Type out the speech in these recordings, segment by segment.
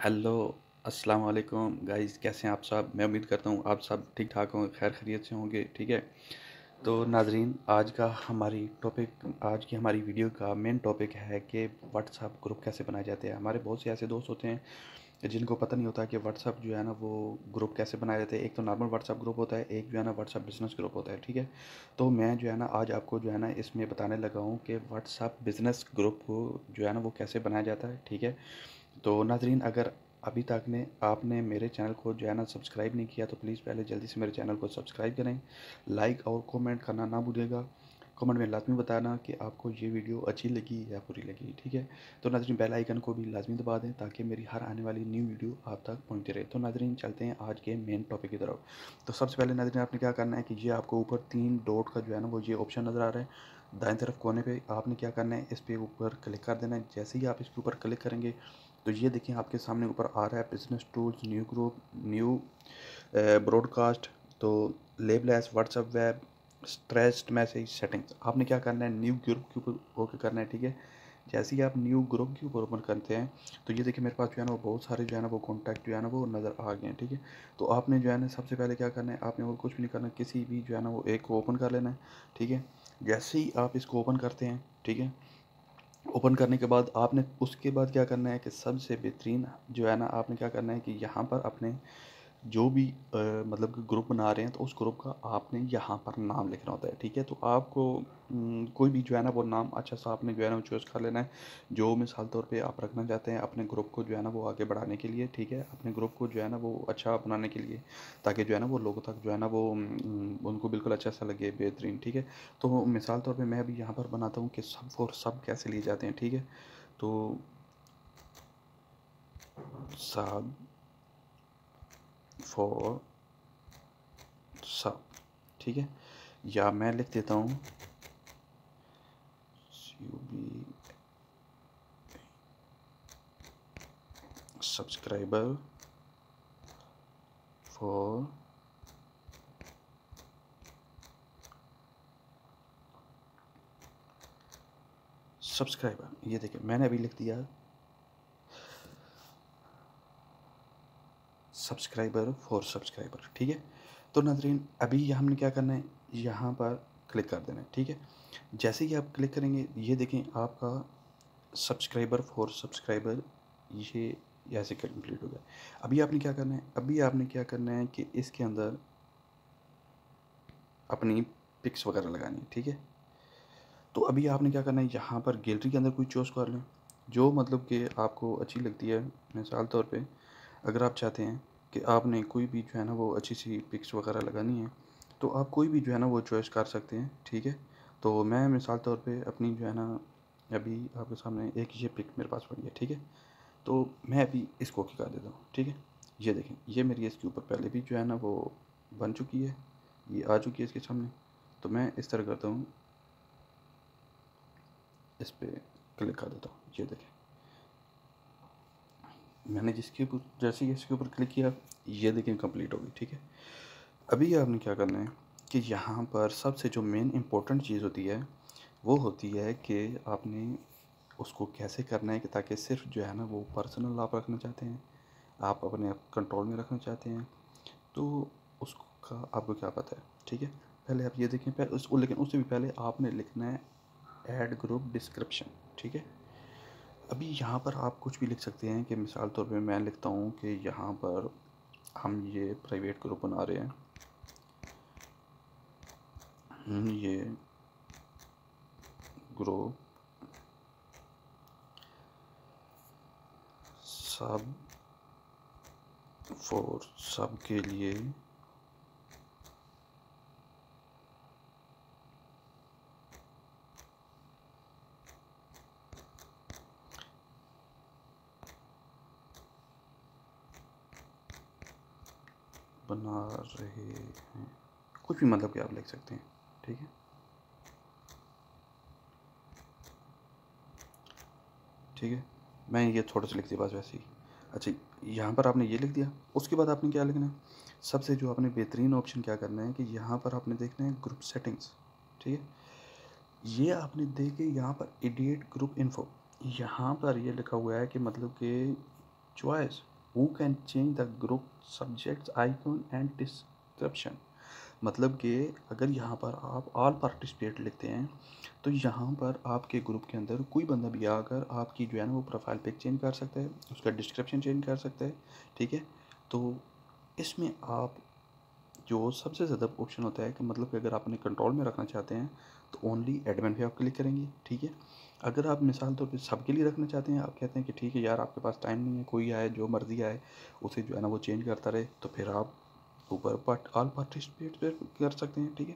Hello, अस्सलाम वालेकुम guys, कैसे हैं आप सब? मैं उम्मीद करता हूँ आप सब ठीक ठाक होंगे, खैर खैरियत से होंगे, ठीक है। तो नाजरीन, आज की हमारी वीडियो का मेन टॉपिक है कि व्हाट्सएप ग्रुप कैसे बनाए जाते हैं। हमारे बहुत से ऐसे दोस्त होते हैं जिनको पता नहीं होता कि व्हाट्सएप जो है ना वो ग्रुप कैसे बनाए जाते हैं। एक तो नॉर्मल व्हाट्सएप ग्रुप होता है, एक जो है ना व्हाट्सएप बिजनेस ग्रुप होता है, ठीक है। तो मैं जो है ना आज आपको जो है ना इसमें बताने लगा हूँ कि व्हाट्सएप बिजनेस ग्रुप को जो है ना वो कैसे बनाया जाता है, ठीक है। तो नाज़रीन, अगर अभी तक ने आपने मेरे चैनल को जो है ना सब्सक्राइब नहीं किया तो प्लीज़ पहले जल्दी से मेरे चैनल को सब्सक्राइब करें। लाइक और कमेंट करना ना भूलिएगा। कमेंट में लाजमी बताना कि आपको ये वीडियो अच्छी लगी या बुरी लगी, ठीक है। तो नाज़रीन, बेल आइकन को भी लाजमी दबा दें ताकि मेरी हर आने वाली न्यू वीडियो आप तक पहुंचती रहे। तो नाज़रीन, चलते हैं आज के मेन टॉपिक की तरफ। तो सबसे पहले नाज़रीन, आपने क्या करना है कि ये आपको ऊपर 3 डॉट का जो है ना वो ये ऑप्शन नज़र आ रहा है दाएं तरफ कोने पे। आपने क्या करना है, इस पर ऊपर क्लिक कर देना है। जैसे ही आप इसके ऊपर क्लिक करेंगे तो ये देखिए आपके सामने ऊपर आ रहा है business tools, new group, new broadcast, तो labels WhatsApp web, starred message settings. आपने क्या करना है, न्यू ग्रुप के ऊपर ओके करना है, ठीक है। जैसे ही आप न्यू ग्रुप के ऊपर ओपन करते हैं तो ये देखिए मेरे पास जो है ना वो बहुत सारे जो है ना वो कॉन्टैक्ट जो है ना वो नज़र आ गए हैं, ठीक है। तो आपने जो है ना सबसे पहले क्या करना है, आपने और कुछ भी नहीं करना, किसी भी जो है ना वो एक को ओपन कर लेना है, ठीक है। जैसे ही आप इसको ओपन करते हैं, ठीक है, ओपन करने के बाद आपने उसके बाद क्या करना है कि सबसे बेहतरीन जो है ना आपने क्या करना है कि यहाँ पर अपने जो भी मतलब कि ग्रुप बना रहे हैं तो उस ग्रुप का आपने यहाँ पर नाम लिखना होता है, ठीक है। तो आपको कोई भी जो है ना वो नाम अच्छा सा आपने जो है ना वो चूज़ कर लेना है जो मिसाल तौर पे आप रखना चाहते हैं अपने ग्रुप को जो है ना वो आगे बढ़ाने के लिए, ठीक है। अपने ग्रुप को जो है ना वो अच्छा बनाने के लिए, ताकि जो है ना वो लोगों तक जो है ना वो उनको बिल्कुल अच्छा सा लगे, बेहतरीन, ठीक है। तो मिसाल तौर पे मैं अभी यहाँ पर बनाता हूँ कि सब फॉर सब कैसे लिए जाते हैं, ठीक है। तो सब फॉर सब, ठीक है। या मैं लिख देता हूँ सब्सक्राइबर फॉर सब्सक्राइबर। ये देखिए मैंने अभी लिख दिया सब्सक्राइबर फॉर सब्सक्राइबर, ठीक है। तो नाजरीन, अभी हमने क्या करना है, यहाँ पर क्लिक कर देना है, ठीक है। जैसे ही आप क्लिक करेंगे ये देखें आपका सब्सक्राइबर फॉर सब्सक्राइबर ये ऐसे कंप्लीट हो गया। अभी आपने क्या करना है, अभी आपने क्या करना है कि इसके अंदर अपनी पिक्स वगैरह लगानी है, ठीक है। तो अभी आपने क्या करना है, यहाँ पर गैलरी के अंदर कोई चूज़ कर लें जो मतलब कि आपको अच्छी लगती है। मिसाल तौर पे अगर आप चाहते हैं कि आपने कोई भी जो है ना वो अच्छी सी पिक्स वगैरह लगानी है तो आप कोई भी जो है ना वो चॉइस कर सकते हैं, ठीक है। तो मैं मिसाल तौर पे अपनी जो है ना अभी आपके सामने एक ये पिक मेरे पास पड़ी है, ठीक है। तो मैं अभी इसको ओके कर देता हूँ, ठीक है। ये देखें ये मेरी इसके ऊपर पहले भी जो है ना वो बन चुकी है, ये आ चुकी है इसके सामने। तो मैं इस तरह करता हूँ, इस पर क्लिक कर देता हूँ। ये देखें मैंने जिसके ऊपर जैसे ही इसके ऊपर क्लिक किया ये देखें कंप्लीट होगी, ठीक है। अभी आपने क्या करना है कि यहाँ पर सबसे जो मेन इम्पोर्टेंट चीज़ होती है वो होती है कि आपने उसको कैसे करना है कि ताकि सिर्फ जो है ना वो पर्सनल आप रखना चाहते हैं, आप अपने कंट्रोल में रखना चाहते हैं तो उसका आपको क्या पता है, ठीक है। पहले आप ये देखें, पहले उसको, लेकिन उससे भी पहले आपने लिखना है ऐड ग्रुप डिस्क्रिप्शन, ठीक है। अभी यहाँ पर आप कुछ भी लिख सकते हैं कि मिसाल तौर पे मैं लिखता हूँ कि यहाँ पर हम ये प्राइवेट ग्रुप बना रहे हैं, ये ग्रुप सब फॉर सब के लिए बना रहे हैं, कुछ भी मतलब कि आप लिख सकते हैं, ठीक है। ठीक है, मैं ये थोड़ा सा लिख दिया बस वैसे ही। अच्छा, यहाँ पर आपने ये लिख दिया, उसके बाद आपने क्या लिखना है, सबसे जो आपने बेहतरीन ऑप्शन क्या करना है कि यहाँ पर आपने देखना है ग्रुप सेटिंग्स, ठीक है। ये आपने देखे यहाँ पर एडिट ग्रुप इन्फो, यहाँ पर ये लिखा हुआ है कि मतलब कि choice who can change the group subjects icon and description. मतलब कि अगर यहाँ पर आप ऑल पार्टिसिपेट लिखते हैं तो यहाँ पर आपके ग्रुप के अंदर कोई बंदा भी आकर आपकी जो है ना वो प्रोफाइल पिक चेंज कर सकता है, उसका डिस्क्रिप्शन चेंज कर सकता है। ठीक है, तो इसमें आप जो सबसे ज़्यादा ऑप्शन होता है कि मतलब कि अगर आप अपने कंट्रोल में रखना चाहते हैं तो ओनली एडमिन पे आप क्लिक करेंगे। ठीक है, अगर आप मिसाल तौर पे सबके लिए रखना चाहते हैं, आप कहते हैं कि ठीक है यार आपके पास टाइम नहीं है, कोई आए जो मर्ज़ी आए उसे जो है ना वो चेंज करता रहे, तो फिर आप ऊपर ऑल पार्टिसिपेट पे कर सकते हैं। ठीक है,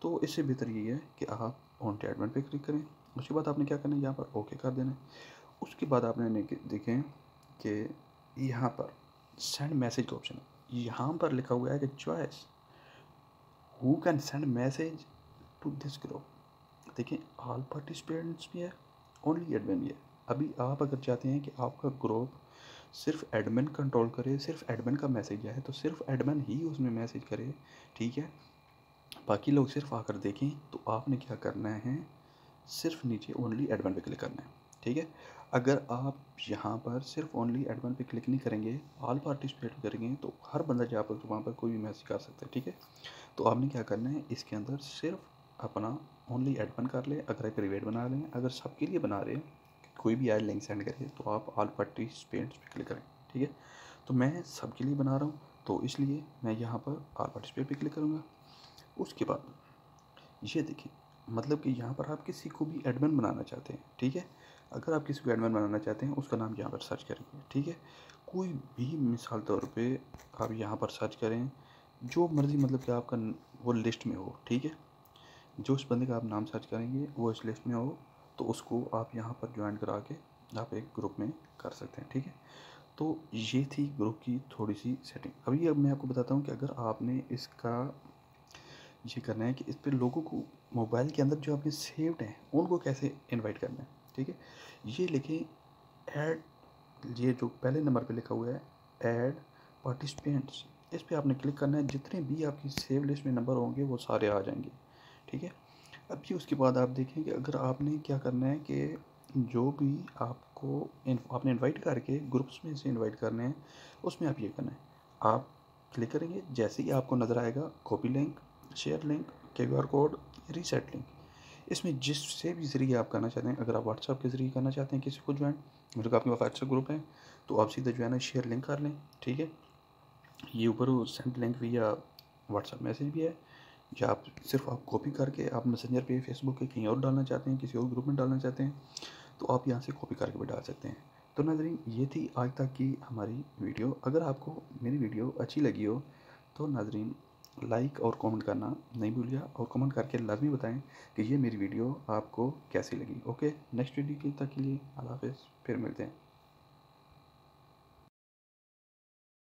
तो इससे बेहतर ये है कि आप ओनली एडमिन पे क्लिक करें। उसके बाद आपने क्या करना है, यहाँ पर ओके कर देना है। उसके बाद आपने देखें कि यहाँ पर सेंड मैसेज का ऑप्शन है, यहाँ पर लिखा हुआ है कि choice who can send message to this group. देखिए ऑल पार्टिसिपेंट्स भी है, ओनली एडमिन भी है। अभी आप अगर चाहते हैं कि आपका ग्रुप सिर्फ एडमिन कंट्रोल करे, सिर्फ एडमिन का मैसेज आए तो सिर्फ एडमिन ही उसमें मैसेज करे। ठीक है, बाकी लोग सिर्फ आकर देखें, तो आपने क्या करना है, सिर्फ नीचे ओनली एडमिन पे क्लिक करना है। ठीक है, अगर आप यहाँ पर सिर्फ ओनली एडमिन पे क्लिक नहीं करेंगे, ऑल पार्टिसिपेट करेंगे, तो हर बंदा जहाँ पर वहाँ पर कोई भी मैसेज कर सकता है। ठीक है, तो आपने क्या करना है, इसके अंदर सिर्फ अपना ओनली एडमिन कर ले, अगर आप प्राइवेट बना लें, अगर सबके लिए बना रहे हैं कोई भी आए लिंक सेंड करे तो आप ऑल पार्टिसिपेंट्स पे क्लिक करें। ठीक है, तो मैं सबके लिए बना रहा हूँ तो इसलिए मैं यहाँ पर ऑल पार्टिसिपेट पे क्लिक करूँगा। उसके बाद ये देखिए, मतलब कि यहाँ पर आप किसी को भी एडमिन बनाना चाहते हैं। ठीक है, अगर आप किसी को एडमिन बनाना चाहते हैं उसका नाम यहाँ पर सर्च करेंगे। ठीक है, कोई भी मिसाल तौर पे आप यहाँ पर सर्च करें जो मर्ज़ी, मतलब कि आपका वो लिस्ट में हो। ठीक है, जो उस बंदे का आप नाम सर्च करेंगे वो इस लिस्ट में हो, तो उसको आप यहाँ पर ज्वाइन करा के आप एक ग्रुप में कर सकते हैं। ठीक है, तो ये थी ग्रुप की थोड़ी सी सेटिंग। अभी अब मैं आपको बताता हूँ कि अगर आपने इसका ये करना है कि इस पे लोगों को मोबाइल के अंदर जो आपके सेव्ड हैं उनको कैसे इनवाइट करना है। ठीक है, ये लिखें ऐड, ये जो पहले नंबर पे लिखा हुआ है ऐड पार्टिसिपेंट्स, इस पे आपने क्लिक करना है। जितने भी आपकी सेव लिस्ट में नंबर होंगे वो सारे आ जाएंगे। ठीक है, अभी उसके बाद आप देखें कि अगर आपने क्या करना है कि जो भी आपको आपने इनवाइट करके ग्रुप्स में से इनवाइट करने हैं उसमें आप ये करना है, आप क्लिक करेंगे, जैसे ही आपको नज़र आएगा copy link, share link, QR code, reset link, इसमें जिससे भी ज़रिए आप करना चाहते हैं, अगर आप व्हाट्सएप के ज़रिए करना चाहते हैं किसी को ज्वाइन, मतलब आपके पास व्हाट्सएप ग्रुप है, तो आप सीधा जो है ना शेयर लिंक कर लें। ठीक है, ये ऊपर सेंड लिंक विया व्हाट्सएप मैसेज भी है, या आप सिर्फ आप कॉपी करके आप मैसेंजर पे, फेसबुक पे कहीं और डालना चाहते हैं, किसी और ग्रुप में डालना चाहते हैं, तो आप यहाँ से कॉपी करके भी डाल सकते हैं। तो नाज़रीन ये थी आज तक की हमारी वीडियो। अगर आपको मेरी वीडियो अच्छी लगी हो तो नाज़रीन लाइक और कमेंट करना नहीं भूलिएगा, और कमेंट करके लाजमी बताएं कि ये मेरी वीडियो आपको कैसी लगी। ओके, नेक्स्ट वीडियो तक के लिए अल्लाह हाफ़िज़, फिर मिलते हैं।